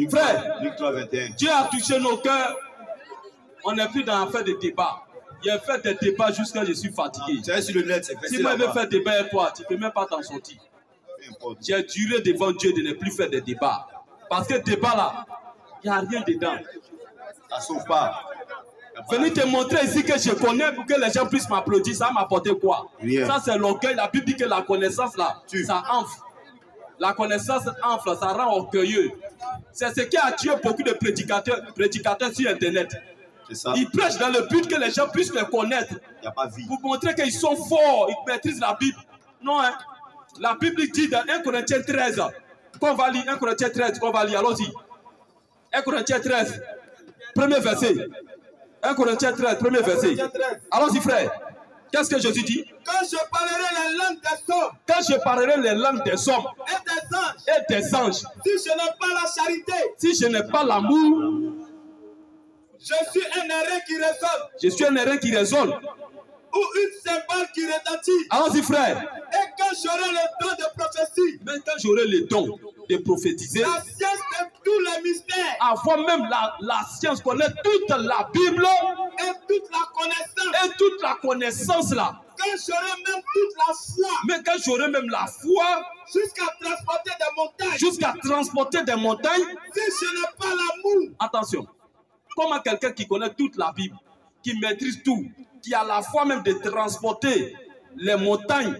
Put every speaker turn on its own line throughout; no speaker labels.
Frère,
Luc 3, 21.
Dieu a touché nos cœurs. On n'est plus dans l'affaire de débat. Il a fait des débats jusqu'à je suis fatigué.
C'est sur le net, c'est facile.
Si moi je veux faire débat avec toi, tu ne peux même pas t'en sortir. J'ai duré devant Dieu de ne plus faire des débats. Parce que débat là, il n'y a rien dedans.
Ça ne sauve pas.
Venez te montrer ici que je connais pour que les gens puissent m'applaudir. Ça m'a apporté quoi?
Rien.
Ça c'est l'orgueil. La Bible dit que la connaissance là, ça enfle. La connaissance enfle, ça rend orgueilleux. C'est ce qui a tué beaucoup de prédicateurs sur Internet.
Ça.
Ils prêchent dans le but que les gens puissent les connaître.
Il n'y a pas vie.
Pour montrer qu'ils sont forts, ils maîtrisent la Bible. Non, hein. La Bible dit dans 1 Corinthiens 13, qu'on va lire 1 Corinthiens 13, qu'on va lire, allons-y. 1 Corinthiens 13, premier verset. 1 Corinthiens 13, premier verset. Allons-y, frère. Qu'est-ce que Jésus dit?
Quand je parlerai les langues des hommes.
Quand je parlerai les langues des hommes
et des anges. Si je n'ai pas la charité.
Si je n'ai pas l'amour.
Je suis un airain qui résonne.
Je suis un airain qui résonne.
Ou une cymbale qui retentit.
Allons-y, frère.
Et quand j'aurai le don de prophétie.
Même quand j'aurai le don de prophétiser.
La science de tous les mystères.
Avant même la science connaît toute la Bible.
Et toute la connaissance.
Et toute la connaissance là.
Quand j'aurai même toute la foi.
Mais quand j'aurai même la foi.
Jusqu'à transporter des montagnes.
Jusqu'à transporter des montagnes.
Si je n'ai pas l'amour.
Attention. Comment quelqu'un qui connaît toute la Bible, qui maîtrise tout, qui a la foi même de transporter les montagnes,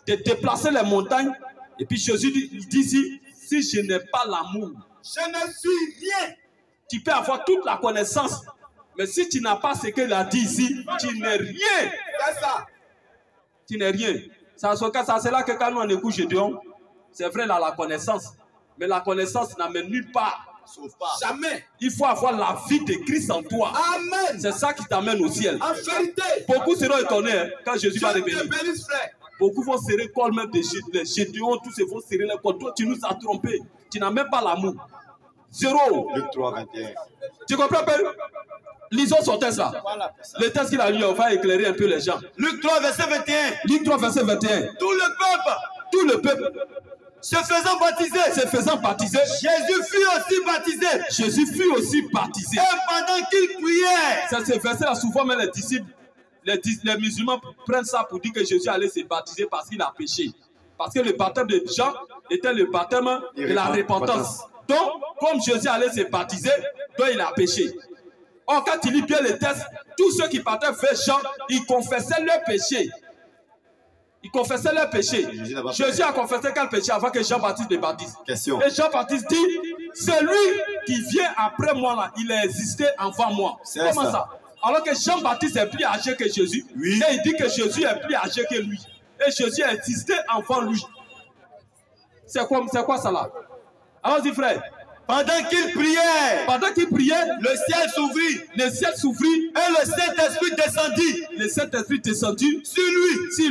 de déplacer les montagnes, et puis Jésus dit ici, si je n'ai pas l'amour,
je ne suis rien.
Tu peux avoir toute la connaissance, mais si tu n'as pas ce qu'il a dit ici, tu n'es rien.
C'est ça.
Tu n'es rien. C'est là que quand on écoute Gédéon, c'est vrai là la connaissance, mais la connaissance n'amène nulle part.
Jamais.
Il faut avoir la vie de Christ en toi.
Amen.
C'est ça qui t'amène au ciel.
En vérité.
Beaucoup seront étonnés hein, quand Jésus va revenir.
Bénisse,
beaucoup vont serrer le col même des Gédéons, tous ces vont serrer le col. Toi, tu nous as trompés. Tu n'as même pas l'amour. Zéro.
Luc 3, 21.
Tu comprends pas? Lisons son texte là. Le texte qu'il a lu, on va éclairer un peu les gens.
Luc 3, verset 21.
Luc 3, verset 21. Tout le peuple.
Se faisant baptiser. Jésus fut aussi baptisé. Et pendant qu'il priait.
C'est ce verset-là, souvent même les disciples, les musulmans prennent ça pour dire que Jésus allait se baptiser parce qu'il a péché. Parce que le baptême de Jean était le baptême de la repentance. Donc, comme Jésus allait se baptiser, donc il a péché. Or, quand il lit bien les textes, tous ceux qui partaient vers Jean, ils confessaient leur péché. Ils confessaient leur péché. Jésus a confessé quel péché avant que Jean-Baptiste le baptise.
Question.
Et Jean-Baptiste dit, celui qui vient après moi là, il a existé avant moi. Comment ça? Alors que Jean-Baptiste est plus âgé que Jésus.
Oui.
Et il dit que Jésus est plus âgé que lui. Et Jésus a existé avant lui. C'est quoi ça là? Allons-y frère.
Pendant qu'il priait,
le
ciel s'ouvrit.
Et
le Saint-Esprit descendit.
Le Saint-Esprit descendit
sur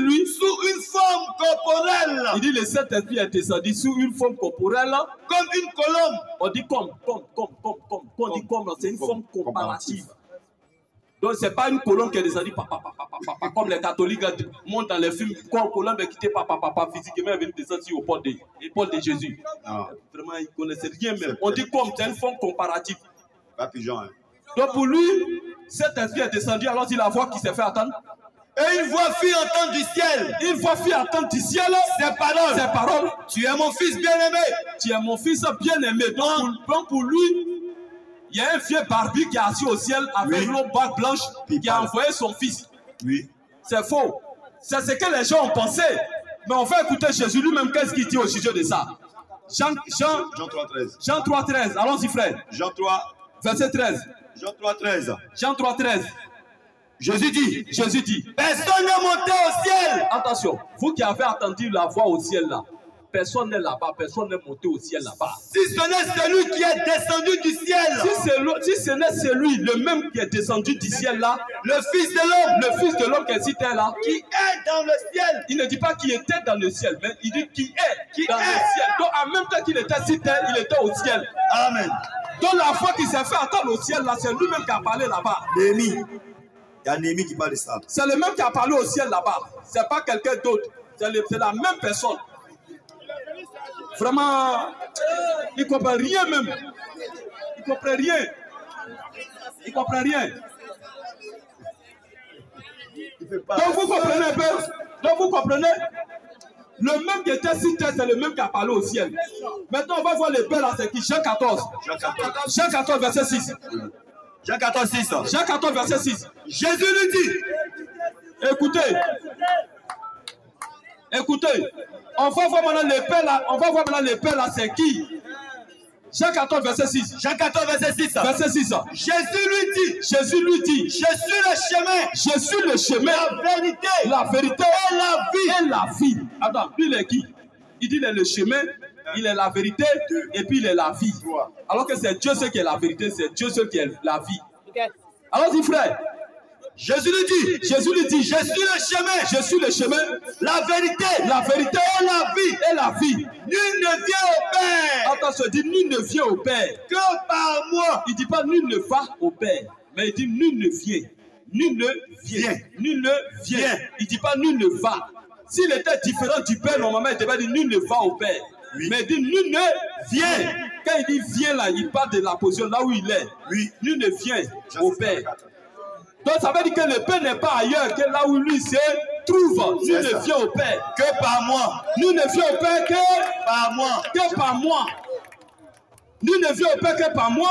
lui, sous une forme corporelle.
Il dit le Saint-Esprit est descendu sous une forme corporelle.
Comme une colombe.
On dit comme. C'est une forme comparative. Donc c'est pas une colombe qui est descendue comme les catholiques montent dans les films. Quand une colombe est quittée physiquement, elle vient descendre sur l'épaule de Jésus.
Non.
Vraiment, ils ne connaissaient rien même. On dit comme, c'est une forme comparative.
Pas pigeon, hein.
Donc pour lui, cet esprit est descendu, alors il la voix qui s'est fait attendre.
Et une voix fit entendre du ciel.
Ces paroles.
Tu es mon fils bien-aimé.
Tu es mon fils bien-aimé. Donc pour lui, il y a un vieux barbu qui est assis au ciel avec une barbe blanche qui a envoyé son fils.
Oui.
C'est faux. C'est ce que les gens ont pensé. Mais on va écouter Jésus lui-même, qu'est-ce qu'il dit au sujet de ça. Jean
3,13.
Jean 3,13. Allons-y, frère.
Jean 3.
Verset 13.
Jean 3,13.
Jean 3,13.
Jésus dit.
Personne n'est monté au ciel. Attention, vous qui avez entendu la voix au ciel là. Personne n'est là-bas, personne n'est monté au ciel là-bas.
Si ce n'est celui qui est descendu du ciel.
Si ce n'est celui, le même qui est descendu du ciel là,
le Fils de l'homme
qui est cité là,
qui est dans le ciel.
Il ne dit pas qui était dans le ciel, mais il dit qui est dans le ciel. Donc en même temps qu'il était cité, il était au ciel.
Amen.
Donc la foi qui s'est fait attendre au ciel là, c'est lui-même qui a parlé là-bas.
Néhémie. Il y a Néhémie qui parle de ça.
C'est le même qui a parlé au ciel là-bas. C'est pas quelqu'un d'autre. C'est la même personne. Vraiment, ils ne comprennent rien même. Ils ne comprennent rien. Ils ne comprennent rien. Donc vous comprenez un peu? Donc vous comprenez? Le même qui était sur terre, c'est le même qui a parlé au ciel. Maintenant, on va voir le Père là, c'est qui? Jean 14. Jean 14, verset 6.
Jean 14, 6.
Jean 14, verset 6.
Jésus lui dit.
Écoutez. Écoutez. On va voir maintenant le Père là. On va voir maintenant le Père là, c'est qui? Jean 14, verset 6.
Jean 14, verset 6.
Verset 6.
Jésus lui dit.
Jésus lui dit.
Je suis le chemin.
Je suis le chemin.
La vérité
et la vie. Et la vie. Attends, lui il est qui? Il dit il est le chemin, il est la vérité et puis il est la vie. Alors que c'est Dieu seul qui est la vérité, c'est Dieu seul qui est la vie. Alors dis frère.
Jésus lui dit.
Jésus lui dit.
Je suis le chemin.
Je suis le chemin.
La vérité.
La vérité
et la vie.
Et la vie.
Nul ne vient au Père.
Attention, il dit nul ne vient au Père
que par moi.
Il ne dit pas nul ne va au Père, mais il dit nul ne vient. Nul ne vient. Nul ne vient. Il ne dit pas nul ne va. S'il était différent du Père, normalement, il devait dire nul ne va au Père. Oui. Mais il dit nul ne vient. Quand il dit vient là, il parle de la position là où il est. Oui. Nul ne vient au Père. Donc ça veut dire que le Père n'est pas ailleurs que là où lui se trouve. Nul ne vient au Père
que par moi.
Nul ne vient au Père que
par moi.
Que par moi. Nul ne vient au Père que par moi.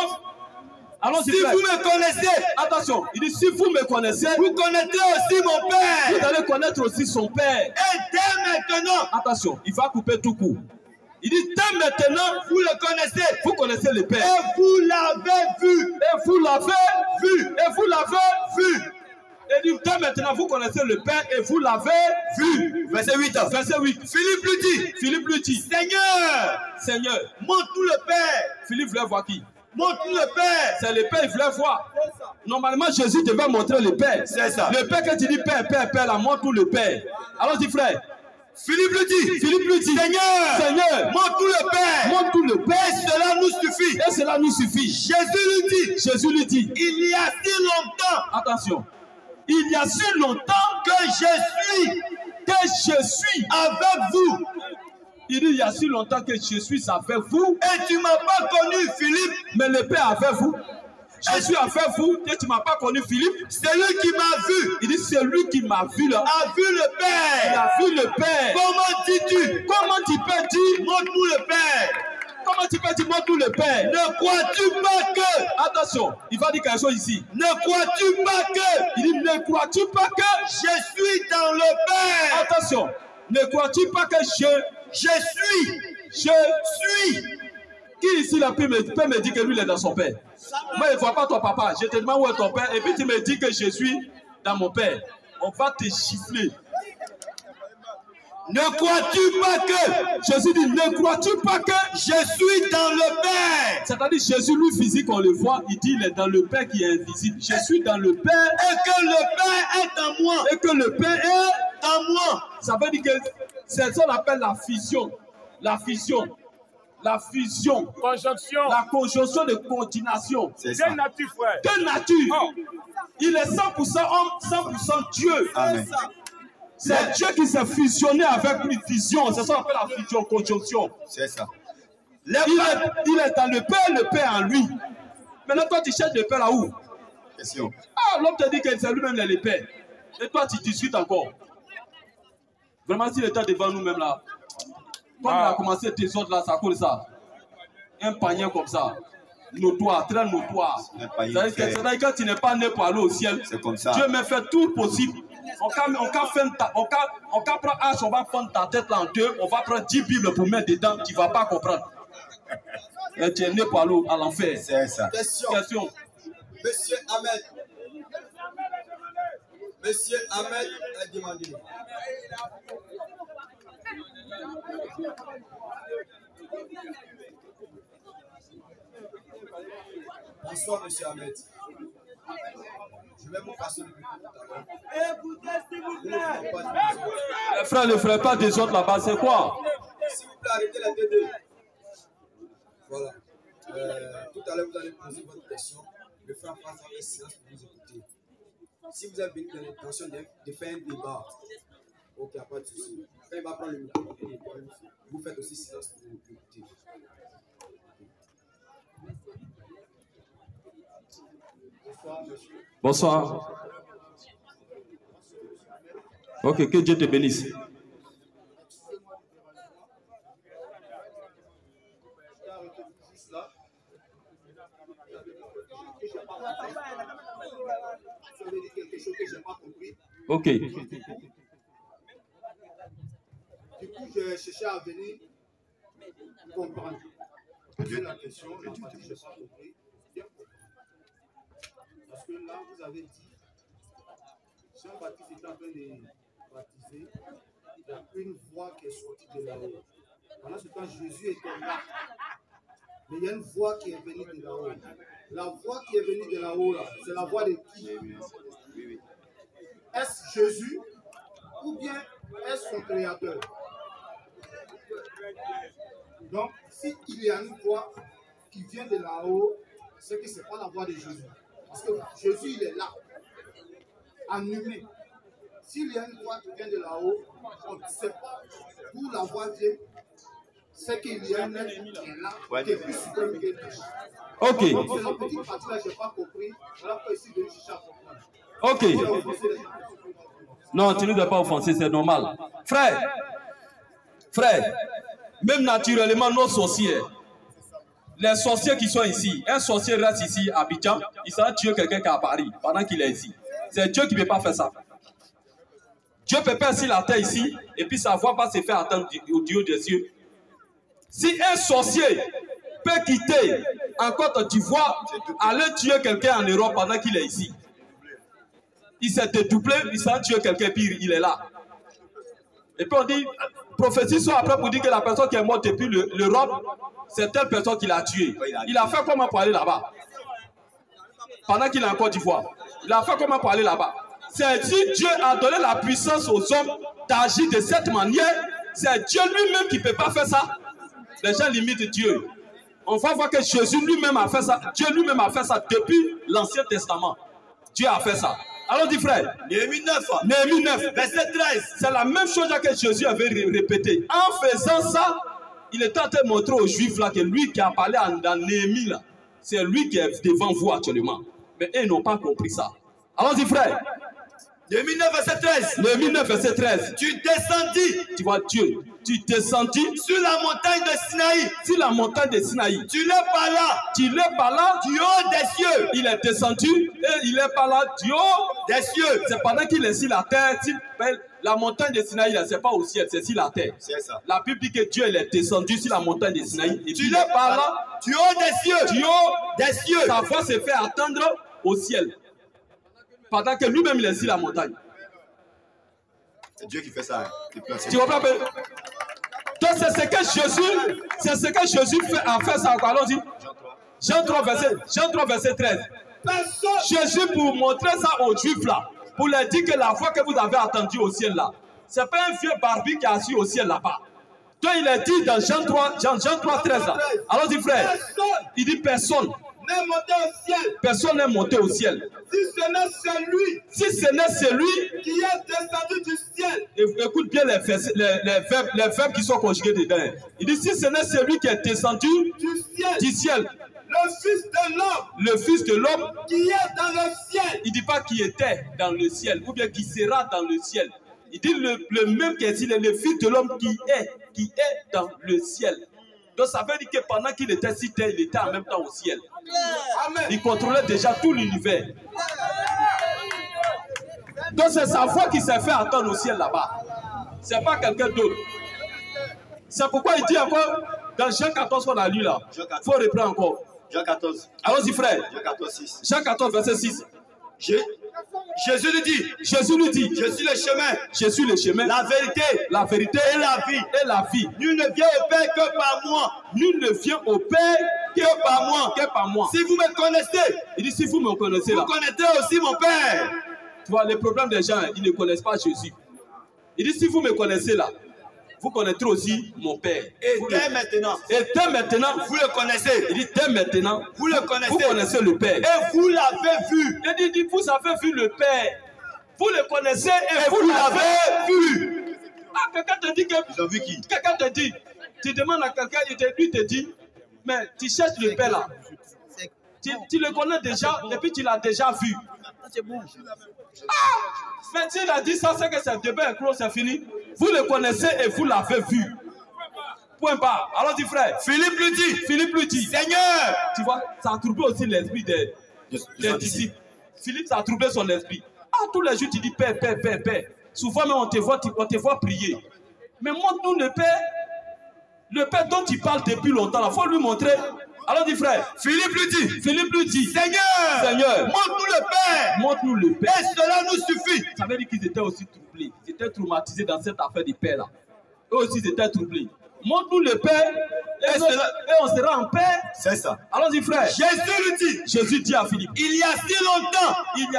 Alors,
si vous me connaissez,
attention, il dit si vous me connaissez,
vous connaîtrez aussi mon Père.
Vous allez connaître aussi son Père.
Et dès maintenant,
attention, il va couper tout court. Il dit dès maintenant,
vous le connaissez.
Vous connaissez le Père.
Et vous l'avez vu.
Et vous l'avez
vu.
Et vous l'avez
vu.
Et dit dès maintenant, vous connaissez le Père et vous l'avez vu.
Verset 8.
Verset 8. Philippe lui dit. Seigneur,
montre-nous le Père.
Philippe voulait voir qui?
Montre-nous le Père.
C'est le Père, il voulait voir. Normalement, Jésus devait montrer le Père.
C'est ça.
Le Père, quand tu dis Père, Père, Père, là, montre-nous le Père. Alors, dis frère.
Philippe lui dit.
Seigneur,
montre-nous le Père.
Montre-nous le Père.
Et cela nous suffit.
Et cela nous suffit.
Jésus lui dit.
Il y a si longtemps. Attention. Il y a si longtemps
que je suis
avec vous. Il dit il y a si longtemps que je suis avec vous.
Et tu ne m'as pas connu, Philippe.
Mais le Père avec vous. Je suis avec vous et tu ne m'as pas connu, Philippe.
C'est lui qui m'a vu.
Il dit c'est lui qui m'a vu là.
A vu le Père.
Il a vu le Père.
Comment dis-tu?
Comment tu peux dire
montre-nous le Père?
Comment tu peux dire montre-nous le Père?
Ne crois-tu pas que...
Attention, il va dire quelque chose ici.
Ne crois-tu pas que...
Il dit ne crois-tu pas que...
Je suis dans le Père.
Attention, ne crois-tu pas que
je suis.
Qui ici là peut me dire que lui il est dans son Père? Moi je ne vois pas ton papa. Je te demande où est ton Père et puis tu me dis que je suis dans mon Père. On va te gifler.
Ne crois-tu pas que...
Jésus dit, ne crois-tu pas que...
Je suis dans le Père.
C'est-à-dire Jésus, lui physique, on le voit, il dit, il est dans le Père qui est invisible. Je suis dans le Père.
Et que le Père est en moi.
Et que le Père est
en moi.
Ça veut dire que c'est ça qu'on appelle la fusion. La fusion. La fusion.
Conjonction.
La conjonction de continuation.
C'est ça. Quelle nature, frère?
Quelle nature? Oh. Il est 100% homme, 100% Dieu.
Amen.
C'est Dieu qui s'est fusionné avec une fusion. C'est ça qu'on appelle la fusion, conjonction.
C'est ça.
Il est dans le Père en lui. Maintenant, toi, tu cherches le Père là où?
Question.
Ah, l'homme te dit que c'est lui-même le Père. Et toi, tu discutes encore. Vraiment, s'il était devant nous-mêmes là, quand on a commencé tes autres là, ça coule ça. Un panier comme ça. Notoire, très notoire. C'est-à-dire que quand tu n'es pas né pour aller au ciel,
c'est comme ça.
Dieu m'a fait tout possible. On prend H, on va prendre ta tête là en deux, on va prendre 10 Bibles pour mettre dedans, tu ne vas pas comprendre. Et tu es né pour aller à l'enfer.
C'est ça.
Question. Monsieur Ahmed. Monsieur Ahmed a demandé. Bonsoir, monsieur Ahmed. Je vais vous passer le micro.
Écoutez, s'il vous plaît.
Frère, ne ferait pas des autres là-bas, c'est quoi?
S'il vous plaît, arrêtez la tête. Voilà. Tout à l'heure, vous allez poser votre question. Le frère face à silence pour vous écouter. Si vous avez venu dans l'intention de faire un débat, Ok, pas de souci. Quand il va prendre le micro, vous faites aussi silence pour écouter. Bonsoir, monsieur.
Bonsoir. Ok, que Dieu te bénisse. Ok.
Du coup, j'ai cherché à venir comprendre. Poser la question, la partie, je n'ai pas compris. Parce que là, vous avez dit, Jean-Baptiste est en train de baptiser, il y a une voix qui est sortie de là-haut. Pendant ce temps, Jésus était là. Mais il y a une voix qui est venue de là-haut. La voix qui est venue de là-haut, là, c'est la voix de qui? Est-ce Jésus ou bien est-ce son créateur? Donc, s'il y a une voix qui vient de là-haut, c'est que ce n'est pas la voix de Jésus. Parce que Jésus, il est là, en humain. S'il y a une voix qui vient de là-haut, on ne sait pas d'où la voix vient. C'est qu'il y a un être qui est là, qui est plus suprême que lui.
Ok.
Donc, c'est la petite partie là, je n'ai pas compris. Voilà pourquoi ici, de chercher à comprendre.
Ok. Non, tu ne dois pas offenser, c'est normal. Frère, même naturellement, nos sorciers, les sorciers qui sont ici, un sorcier reste ici à Abidjan, il sera tuer quelqu'un qui est à Paris pendant qu'il est ici. C'est Dieu qui ne peut pas faire ça. Dieu peut faire ici la terre ici, et puis sa voix va se faire attendre au Dieu des cieux. Si un sorcier peut quitter en Côte d'Ivoire, aller tuer quelqu'un en Europe pendant qu'il est ici, il s'est dédoublé, il s'est tué quelqu'un, puis il est là. Et puis on dit, prophétie soit après pour dire que la personne qui est morte depuis l'Europe, c'est telle personne qui l'a tué. Il a fait comment pour aller là-bas? Pendant qu'il est en Côte d'Ivoire. Il a fait comment pour aller là-bas? C'est si Dieu a donné la puissance aux hommes d'agir de cette manière, c'est Dieu lui-même qui ne peut pas faire ça. Les gens limitent Dieu. On va voir que Jésus lui-même a fait ça. Dieu lui-même a fait ça depuis l'Ancien Testament. Dieu a fait ça. Alors dit frère,
Néhémie 9,
verset 13. C'est la même chose que Jésus avait répété. En faisant ça, il était en train de montrer aux Juifs là que lui qui a parlé dans Néhémie là, c'est lui qui est devant vous actuellement. Mais eux n'ont pas compris ça. Alors dit frère,
Néhémie 9, verset 13.
Néhémie 9, verset 13.
Tu descendis.
Tu vois Dieu. Tu descendis
sur la montagne de Sinaï.
Sur la montagne de Sinaï.
Tu l'es par là.
Tu l'es par là.
Du haut des cieux.
Il est descendu et il est par là du haut
des cieux.
C'est pendant qu'il est sur la terre. La montagne de Sinaï, ce n'est pas au ciel, c'est sur la terre.
C'est ça.
La Bible dit que Dieu il est descendu sur la montagne de Sinaï. Et tu l'es par là.
Du haut des cieux.
Du haut
des cieux.
Sa voix se fait attendre au ciel. Pendant que lui-même il est sur la montagne.
C'est Dieu qui fait ça.
Tu comprends? Donc c'est ce que Jésus a fait ça. Allons-y. Jean 3, verset 13. Jésus, pour montrer ça aux Juifs là, pour leur dire que la voix que vous avez attendue au ciel là, c'est pas un vieux barbu qui est assis au ciel là-bas. Donc il est dit dans Jean 3, 13 là. Allons-y frère. Il dit personne
n'est monté au ciel.
Personne n'est monté au ciel.
Si ce n'est celui.
Si ce n'est celui
qui est descendu du ciel.
Écoute bien les verbes qui sont conjugués dedans. Il dit si ce n'est celui qui est descendu du ciel.
Le Fils de l'homme.
Le Fils de l'homme.
Qui est dans le ciel.
Il ne dit pas qui était dans le ciel ou bien qui sera dans le ciel. Il dit le même qui est le Fils de l'homme qui est dans le ciel. Donc ça veut dire que pendant qu'il était sur terre, il était en même temps au ciel.
Amen.
Il contrôlait déjà tout l'univers. Donc c'est sa voix qui s'est fait entendre au ciel là-bas. Ce n'est pas quelqu'un d'autre. C'est pourquoi il dit encore, dans Jean 14 qu'on a lu là, il faut reprendre encore.
Jean 14.
Allons-y frère.
Jean 14, 6.
Jean 14, verset 6.
Jésus lui dit,
je suis le chemin. Je suis le chemin.
La vérité
et la vie.
Nul ne vient au Père que par moi.
Nul ne vient au Père
que par moi.
Si vous me connaissez, il dit si vous me connaissez là,
vous connaissez aussi mon Père.
Tu vois, les problèmes des gens, ils ne connaissent pas Jésus. Il dit si vous me connaissez là, vous connaîtrez aussi mon Père.
Et dès maintenant, vous le connaissez.
Il dit dès maintenant,
vous le connaissez.
Vous connaissez le Père.
Et vous l'avez vu.
Il dit vous avez vu le Père. Vous le connaissez et vous l'avez vu. quelqu'un te dit que...
Ils ont vu qui?
Quelqu'un te dit, tu demandes à quelqu'un, lui te dit, mais tu cherches le père là. Tu le connais déjà, et puis tu l'as déjà vu. Mais s'il a dit ça, c'est que c'est débat clos, c'est fini. Vous le connaissez et vous l'avez vu. Point barre. Alors dis frère, Philippe lui dit, Seigneur, tu vois, ça a troublé aussi l'esprit des disciples. Philippe, ça a troublé son esprit. Ah, tous les jours tu dis Père. Souvent même on te voit prier. Mais montre-nous le Père dont tu parles depuis longtemps. Il faut lui montrer. Alors dis frère, Philippe lui dit, Seigneur, montre-nous le Père. Et cela nous suffit. Ça veut dire qu'ils étaient aussi troublés. Ils étaient traumatisés dans cette affaire du Père là. Eux aussi ils étaient troublés. Montre-nous le Père et on sera en paix.
C'est ça.
Alors dis frère, Jésus dit à Philippe,
il y a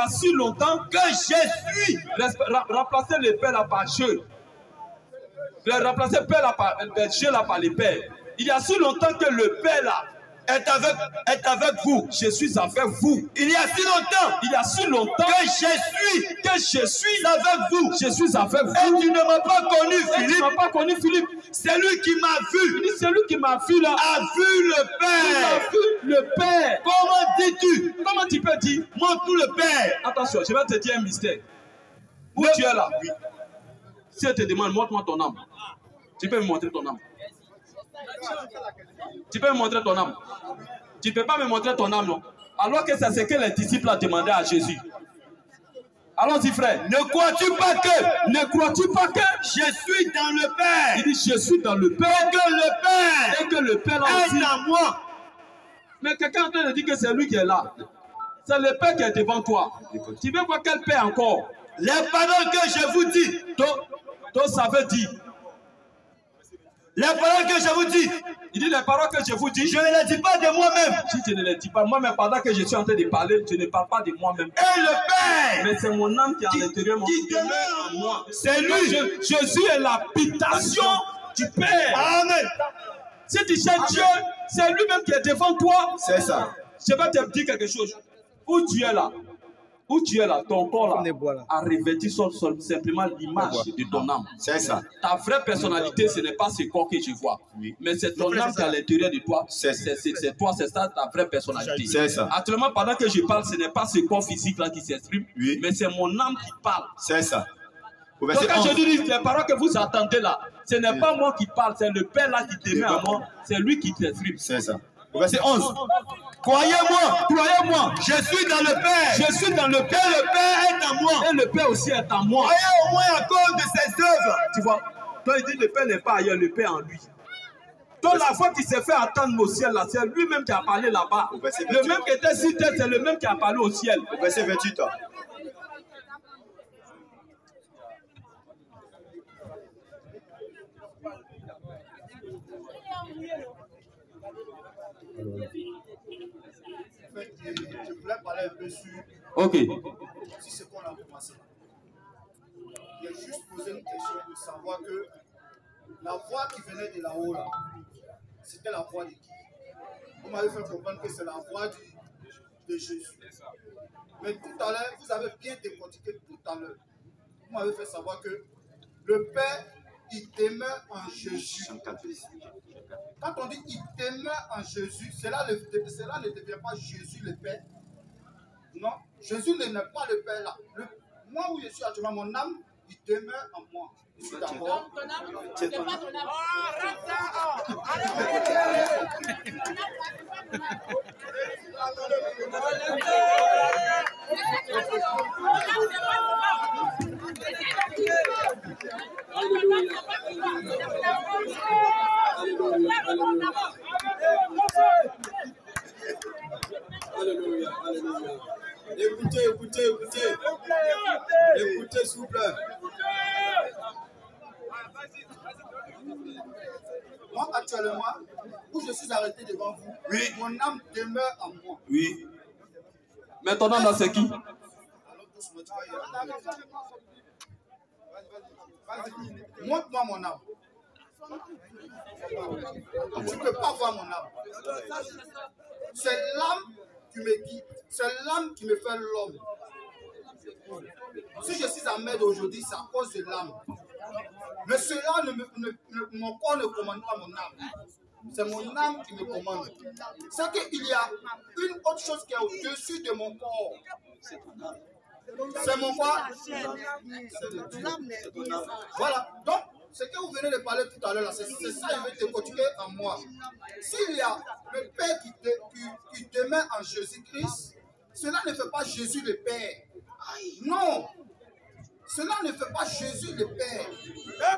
si longtemps
que je suis. Remplacer le Père là par Dieu. Remplacer le Père là par Dieu là par le Père. Il y a si longtemps que le Père là est avec vous. Je suis avec vous. Il y a si longtemps que je suis avec vous. Je suis avec vous.
Et tu ne m'as pas connu, Philippe.
Tu m'as pas connu, Philippe.
C'est lui qui m'a vu.
Il dit, c'est lui qui m'a vu là.
A vu le Père.
Il a vu le Père.
Comment dis-tu?
Comment tu peux dire?
Montre-nous le Père.
Attention, je vais te dire un mystère. Où tu es là? Oui. Si elle te demande, montre-moi ton âme. Tu peux me montrer ton âme. Tu peux me montrer ton âme. Tu ne peux pas me montrer ton âme, non? Alors que c'est ce que les disciples ont demandé à Jésus. Allons-y, frère.
Ne crois-tu pas que je suis dans le Père?
Il dit, je suis dans le Père. Et que le Père
est en moi.
Mais quelqu'un est en train de dire que c'est lui qui est là. C'est le Père qui est devant toi. Tu veux voir quel Père encore?
Les paroles que je vous dis.
Donc ça veut dire.
Les paroles que je vous dis.
Il dit les paroles que je vous dis.
Je ne les dis pas de moi-même.
Si je ne les dis pas moi-même, pendant que je suis en train de parler, je ne parle pas de moi-même.
Et le Père.
Mais c'est mon âme qui est à l'intérieur qui demeure en moi.
C'est lui.
Jésus est l'habitation du Père.
Amen.
Si tu cherches Dieu, c'est lui-même qui est devant toi.
C'est ça.
Je vais te dire quelque chose. Où tu es là, ton corps là, a revêtu simplement l'image de ton âme.
C'est ça.
Ta vraie personnalité, ce n'est pas ce corps que je vois. Oui. Mais c'est ton âme qui est à l'intérieur de toi. C'est toi, c'est ça ta vraie personnalité.
C'est ça.
Actuellement, pendant que je parle, ce n'est pas ce corps physique là qui s'exprime, oui, mais c'est mon âme qui parle.
C'est ça.
Donc quand je dis les paroles que vous entendez là, ce n'est pas moi qui parle, c'est le Père là qui demeure en moi, c'est lui qui s'exprime.
C'est ça. Verset 11. Croyez-moi, je suis dans le Père.
Je suis dans le Père.
Et le Père est en moi.
Et le Père aussi est en moi.
Croyez au moins à cause de ses œuvres.
Tu vois, toi il dit le Père n'est pas ailleurs, le Père en lui. Donc la fois qu'il s'est fait attendre au ciel là, c'est lui-même qui a parlé là-bas. Le même qui était sur terre, c'est le même qui a parlé au ciel.
Au verset 28.
Je voulais parler un peu sur ce qu'on a commencé. Il a juste posé une question de savoir que la voix qui venait de là-haut, là, c'était la voix de qui? Vous m'avez fait comprendre que c'est la voix de Jésus. Mais tout à l'heure, vous avez bien décortiqué tout à l'heure. Vous m'avez fait savoir que le Père, il demeure en Jésus. Quand on dit il demeure en Jésus, cela ne devient pas Jésus le Père. Non, Jésus n'est pas le Père là. Moi où je suis actuellement, mon âme, il demeure en moi. Je suis d'accord.
Ton âme, c'est pas ton âme.
Alléluia, alléluia. Écoutez, s'il vous plaît.
Moi, actuellement, où je suis arrêté devant vous, oui, mon âme demeure en moi.
Oui. Mais ton âme là, c'est qui?
Montre-moi mon âme. Tu ne peux pas voir mon âme. C'est l'âme qui me guide. C'est l'âme qui me fait l'homme. Si je suis en merde aujourd'hui, c'est à cause de l'âme. Mais cela, mon corps ne commande pas mon âme. C'est mon âme qui me commande. C'est qu'il y a une autre chose qui est au-dessus de mon corps. C'est mon corps. Voilà. Donc, ce que vous venez de parler tout à l'heure, c'est ça qui va te continuer en moi. S'il y a le Père qui demeure en Jésus-Christ, cela ne fait pas Jésus le Père. Non. Cela ne fait pas Jésus le Père.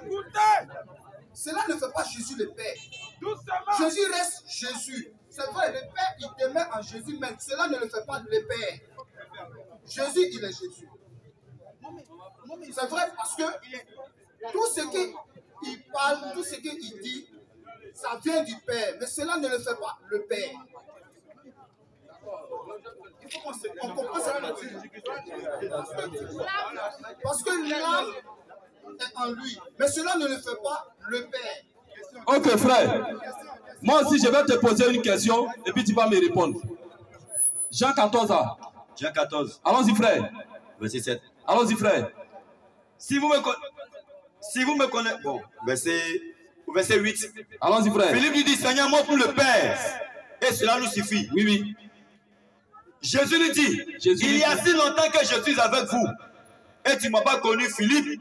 Écoutez.
Cela ne fait pas Jésus le Père.
Doucement.
Jésus reste Jésus. C'est vrai, le Père, il demeure en Jésus, mais cela ne le fait pas le Père. Jésus, il est Jésus. C'est vrai parce que tout ce qu'il parle, tout ce qu'il dit, ça vient du Père, mais cela ne le fait pas le Père. Il faut qu'on comprenne ça. Parce que l'âme est en lui, mais cela ne le fait pas le Père.
Ok, frère. Moi aussi, je vais te poser une question et puis tu vas me répondre. Jean 14 ans.
Jean 14.
Allons-y, frère.
Verset 7.
Allons-y, frère.
Si vous me connaissez. Bon, verset 8.
Allons-y, frère.
Philippe lui dit, Seigneur, montre-nous le Père. Et cela nous suffit.
Oui, oui.
Jésus lui dit, il y a si longtemps que je suis avec vous. Et tu ne m'as pas connu, Philippe.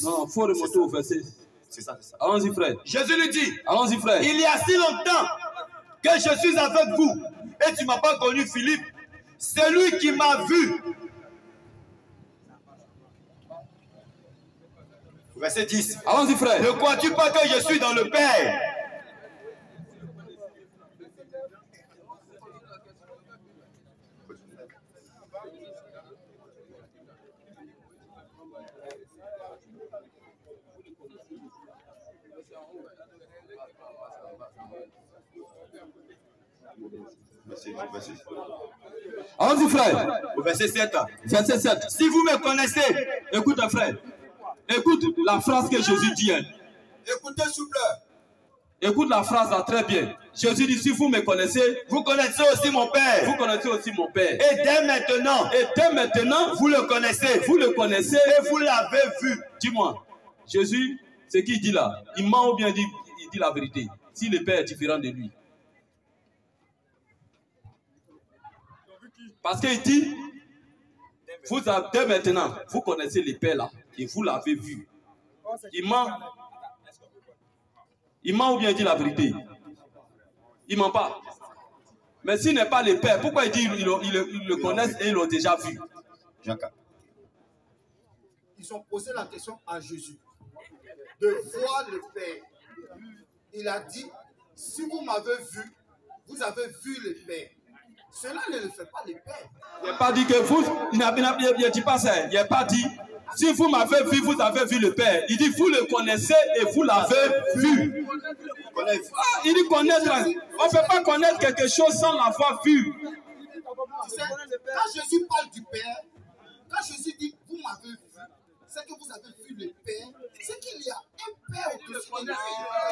Non, il faut remonter au verset.
C'est ça, c'est ça.
Allons-y, frère.
Jésus lui dit,
allons-y, frère.
Il y a si longtemps que je suis avec vous. Et tu ne m'as pas connu, Philippe. Celui qui m'a vu. Verset 10.
Allons-y, frère.
Ne crois-tu pas que je suis dans le Père?
Allons-y, frère.
Au verset 7.
Verset 7.
Si vous me connaissez,
écoute, frère. Écoute la phrase que Jésus dit. Hein.
Écoutez, s'il vous plaît.
Écoute la phrase là très bien. Jésus dit, si vous me connaissez,
vous connaissez aussi mon Père.
Vous connaissez aussi mon Père.
Et dès maintenant,
vous le connaissez. Vous le connaissez.
Et vous l'avez vu.
Dis-moi, Jésus, ce qu'il dit là, il ment ou bien il dit la vérité? Si le Père est différent de lui. Parce qu'il dit, dès maintenant, vous connaissez le Père là, et vous l'avez vu. Il ment. Il ment ou bien il dit la vérité? Il ne ment pas. Mais s'il n'est pas le Père, pourquoi il dit qu'ils le connaissent et ils l'ont déjà vu?
Ils ont posé la question à Jésus de voir le Père. Il a dit, si vous m'avez vu, vous avez vu le Père. Cela ne le fait pas le Père.
Il n'a pas dit que vous, il n'a dit pas ça. Il n'a pas dit, si vous m'avez vu, vous avez vu le Père. Il dit, vous le connaissez et vous l'avez vu. Ah, il dit connaître. On ne peut pas connaître quelque chose sans l'avoir vu.
Tu sais, quand Jésus parle du Père, quand Jésus dit, vous m'avez vu, c'est que vous avez vu le Père, c'est qu'il y a un Père au-dessus de lui.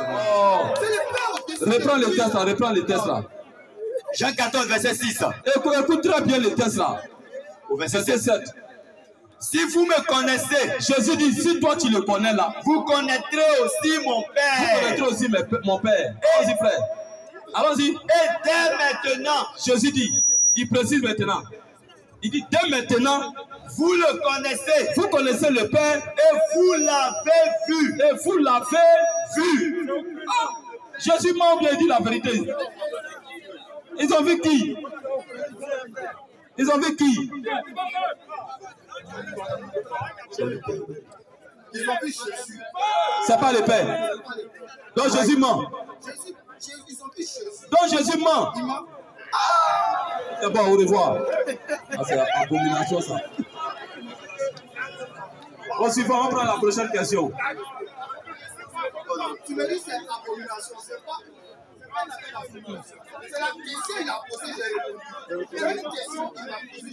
Oh.
C'est le Père au-dessus de lui.
Reprends le texte là, reprends le texte là.
Jean 14, verset 6.
Écoute très bien le texte là.
Au verset
7.
Si vous me connaissez,
Jésus dit, si toi tu le connais là,
vous connaîtrez aussi mon Père.
Vous connaîtrez aussi mon Père. Allons-y, frère. Allons-y.
Et dès maintenant,
Jésus dit, il précise maintenant. Il dit, dès maintenant,
vous le connaissez.
Vous connaissez le Père
et vous l'avez vu.
Et vous l'avez vu. Ah, Jésus m'a bien dit la vérité. Ils ont vu qui? Ils ont vu qui?
Ils ont vu Jésus.
C'est pas le Père. Donc Jésus ment.
Ils ont vu Jésus.
Donc Jésus ment. C'est bon, au revoir. Ah, c'est abomination ça. Au suivant, on prend la prochaine question.
Tu me dis c'est abomination, c'est pas une affaire d'abomination. C'est la question qu'il a posée, j'ai répondu. C'est une question qu'il a posée,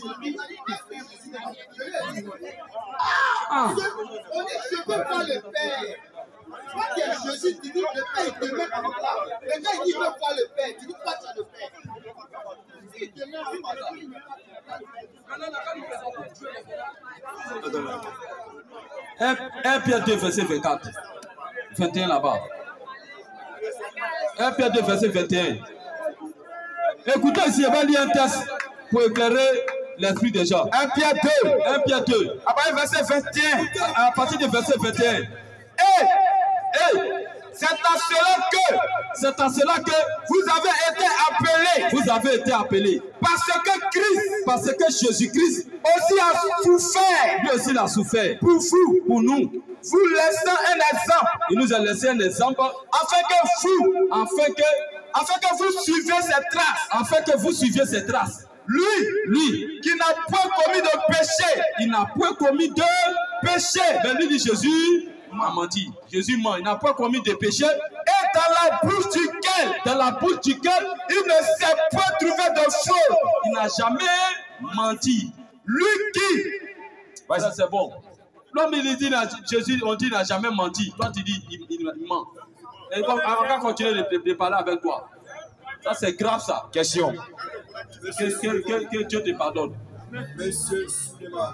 j'ai répondu. On dit je ne peux pas le faire. Toi qui es Jésus, tu dis le Père il demeure en toi. Le gars il dit il veut voir le Père, tu dis pas tu as le Père. Il demeure en toi.
1 Pierre 2, verset 24. 21 là-bas. 1 Pierre 2, verset 21. Écoutez ici, je vais lire un texte pour éclairer l'esprit des gens.
1 Pierre 2.
1 Pierre 2.
À partir du verset 21.
À partir du verset 21.
C'est à cela que vous avez été appelés. Parce que Jésus-Christ aussi a souffert.
Lui aussi il a souffert.
Pour vous.
Pour nous.
Vous laissant un exemple.
Il nous a laissé un exemple.
Afin que vous suiviez ses traces.
Afin que vous suiviez ses traces.
Lui, qui n'a point commis de péché.
Il n'a point commis de péché. Mais lui dit Jésus a menti. Jésus ment. Il n'a pas commis de péché.
Et dans la bouche duquel, il ne s'est point trouvé de faux.
Il n'a jamais menti.
Lui qui.
Ouais, ça c'est bon. L'homme il dit Jésus, on dit il n'a jamais menti. Toi tu dis il ment. Et on va continuer de parler avec toi. Ça c'est grave ça.
Question.
Que Dieu te pardonne.
Monsieur Suleiman.